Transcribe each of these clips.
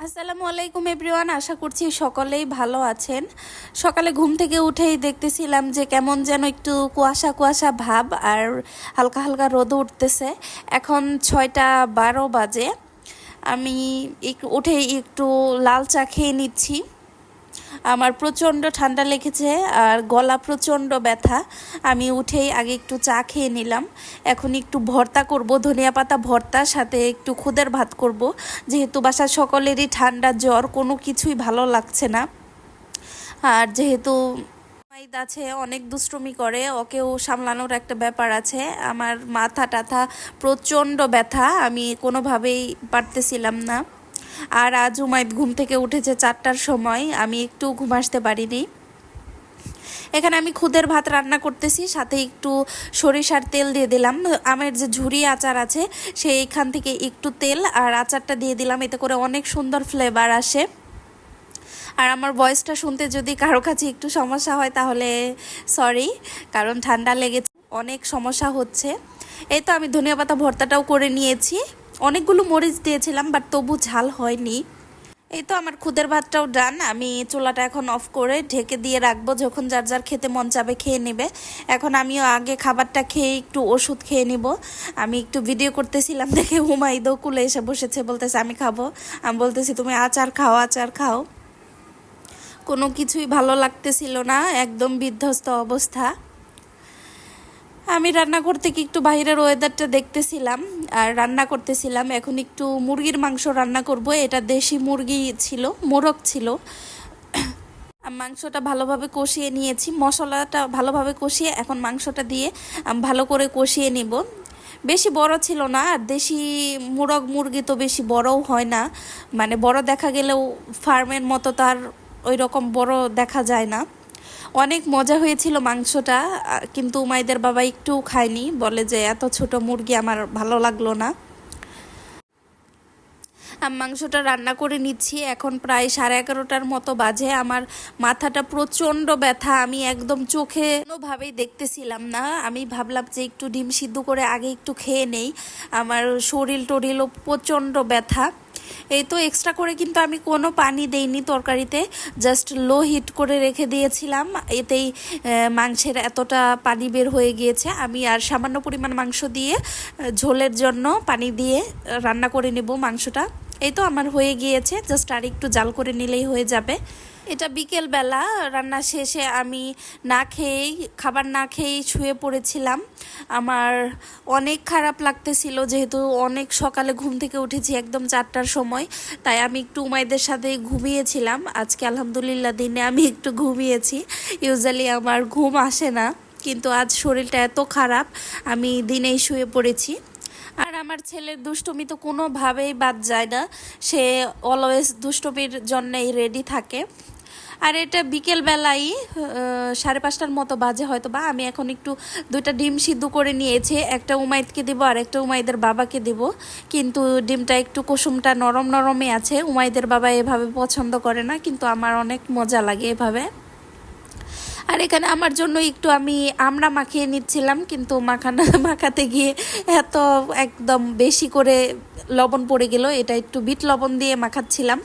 আসসালামু আলাইকুম এভরিওয়ান, আশা করছি সকলেই ভালো আছেন। সকালে ঘুম থেকে উঠেই দেখতেছিলাম যে কেমন যেন একটু কুয়াশা কুয়াশা ভাব আর হালকা হালকা রোদ উঠতেছে। এখন 6টা 12 বাজে। আমি উঠেই একটু লাল চা খেয়ে নিচ্ছি। আমার প্রচণ্ড ঠান্ডা লেগেছে আর গলা প্রচণ্ড ব্যথা। আমি উঠেই আগে একটু চা খেয়ে নিলাম। এখন একটু ভর্তা করব, ধনিয়া পাতা ভর্তা, সাথে একটু খুদের ভাত করব। যেহেতু বাসার সকলেরই ঠান্ডা জ্বর, কোনো কিছুই ভালো লাগছে না। আর যেহেতু মাইদ আছে, অনেক দুষ্টুমি করে, ওকেও সামলানোর একটা ব্যাপার আছে। আমার মাথা টাথা প্রচণ্ড ব্যথা, আমি কোনোভাবেই পারতেছিলাম না। আর আজ উমাইদ ঘুম থেকে উঠেছে 4টার সময়, আমি একটু ঘুম আসতে পারিনি। এখানে আমি খুদের ভাত রান্না করতেছি, সাথে একটু সরিষার তেল দিয়ে দিলাম। আমার যে ঝুরি আচার আছে সেইখান থেকে একটু তেল আর আচারটা দিয়ে দিলাম, এতে করে অনেক সুন্দর ফ্লেভার আসে। আর আমার ভয়েসটা শুনতে যদি কারো কাছে একটু সমস্যা হয় তাহলে সরি, কারণ ঠান্ডা লেগেছে, অনেক সমস্যা হচ্ছে। এই তো আমি ধনিয়া পাতা ভর্তাটাও করে নিয়েছি। অনেকগুলো মরিচ দিয়েছিলাম, বাট তবু ঝাল হয়নি। এই তো আমার খুদের ভাতটাও ডান। আমি চুলাটা এখন অফ করে ঢেকে দিয়ে রাখবো, যখন যার যার খেতে মন চাবে খেয়ে নেবে। এখন আমিও আগে খাবারটা খেয়ে একটু ওষুধ খেয়ে নিব। আমি একটু ভিডিও করতেছিলাম দেখে হুমাইদও কুলে এসে বসেছে, বলতেছে আমি খাবো। আমি বলতেছি তুমি আচার খাও, আচার খাও। কোনো কিছুই ভালো লাগতেছিল না, একদম বিধ্বস্ত অবস্থা। আমি রান্নাঘর থেকে একটু বাইরের ওয়েদারটা দেখতেছিলাম আর রান্না করতেছিলাম। এখন একটু মুরগির মাংস রান্না করব। এটা দেশি মুরগি ছিল, মোরগ ছিল। মাংসটা ভালোভাবে কষিয়ে নিয়েছি, মশলাটা ভালোভাবে কষিয়ে এখন মাংসটা দিয়ে ভালো করে কষিয়ে নিব। বেশি বড় ছিল না, আর দেশি মোরগ মুরগি তো বেশি বড়ও হয় না, মানে বড় দেখা গেলেও ফার্মের মতো তার ওই রকম বড় দেখা যায় না। অনেক মজা হয়েছিল মাংসটা, কিন্তু উমাইদের বাবা একটু খায়নি, বলে যে এত ছোট মুরগি আমার ভালো লাগলো না। মাংসটা রান্না করে নিচ্ছি। এখন প্রায় 11:30টার মতো বাজে। আমার মাথাটা প্রচণ্ড ব্যথা, আমি একদম চোখে কোনোভাবেই দেখতেছিলাম না। আমি ভাবলাম যে একটু ডিম সিদ্ধ করে আগে একটু খেয়ে নেই, আমার শরীর টরিলও প্রচণ্ড ব্যথা। এই তো এক্সট্রা করে কিন্তু আমি কোনো পানি দেইনি তরকারিতে, জাস্ট লো হিট করে রেখে দিয়েছিলাম, এতেই মাংসের এতটা পানি বের হয়ে গিয়েছে। আমি আর সামান্য পরিমাণ মাংস দিয়ে ঝোলের জন্য পানি দিয়ে রান্না করে নেব মাংসটা। এই তো আমার হয়ে গিয়েছে, জাস্ট আর একটু জাল করে নিলেই হয়ে যাবে। এটা বিকেলবেলা রান্না শেষে আমি খাবার না খেয়েই শুয়ে পড়েছিলাম। আমার অনেক খারাপ লাগতেছিল, যেহেতু অনেক সকালে ঘুম থেকে উঠেছি একদম 4টার সময়, তাই আমি একটু উমাইদের সাথে ঘুমিয়েছিলাম। আজকে আলহামদুলিল্লাহ দিনে আমি একটু ঘুমিয়েছি। ইউজুয়ালি আমার ঘুম আসে না, কিন্তু আজ শরীরটা এত খারাপ, আমি দিনেই শুয়ে পড়েছি। আর আমার ছেলের দুষ্টুমি তো কোনোভাবেই বাদ যায় না, সে অলওয়েজ দুষ্টুমির জন্যই রেডি থাকে। আর এটা বিকেলবেলায় 5:30টার মতো বাজে হয়তো বা। আমি এখন একটু 2টা ডিম সিদ্ধ করে নিয়েছি, একটা উমাইদকে দেবো আর একটা উমাইদের বাবাকে দেব। কিন্তু ডিমটা একটু কুসুমটা নরম নরমই আছে, উমাইদের বাবা এভাবে পছন্দ করে না, কিন্তু আমার অনেক মজা লাগে এভাবে। আর এখানে আমার জন্য একটু আমি আমড়া মাখিয়ে নিচ্ছিলাম, কিন্তু মাখাতে গিয়ে এত একদম বেশি করে লবণ পড়ে গেল। এটা একটু বিট লবণ দিয়ে মাখাচ্ছিলাম,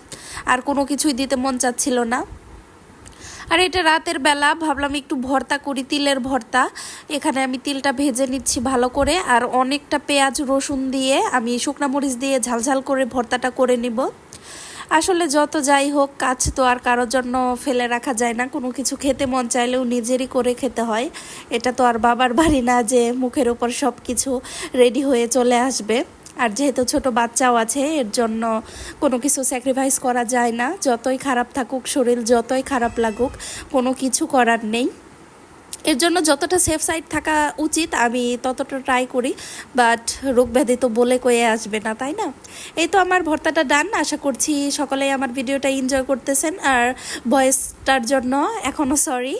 আর কোনো কিছুই দিতে মন চাচ্ছিল না। আর এটা রাতের বেলা, ভাবলাম একটু ভর্তা করি, তিলের ভর্তা। এখানে আমি তিলটা ভেজে নিচ্ছি ভালো করে, আর অনেকটা পেঁয়াজ রসুন দিয়ে আমি শুকনা মরিচ দিয়ে ঝালঝাল করে ভর্তাটা করে নিব। আসলে যত যাই হোক, কাজ তো আর কারোর জন্য ফেলে রাখা যায় না, কোনো কিছু খেতে মন চাইলেও নিজেরই করে খেতে হয়। এটা তো আর বাবার বাড়ি না যে মুখের উপর সব কিছু রেডি হয়ে চলে আসবে। আর যেহেতু ছোট বাচ্চাও আছে, এর জন্য কোনো কিছু স্যাক্রিফাইস করা যায় না। যতই খারাপ থাকুক শরীর, যতই খারাপ লাগুক, কোনো কিছু করার নেই। এর জন্য যতটা সেফ সাইড থাকা উচিত আমি ততটা ট্রাই করি, বাট রোগ ব্যাধি তো বলে কয়ে আসবে না, তাই না? এই তো আমার ভর্তাটা ডান। আশা করছি সকলেই আমার ভিডিওটা এনজয় করতেছেন, আর ভয়েসটার জন্য এখনও সরি।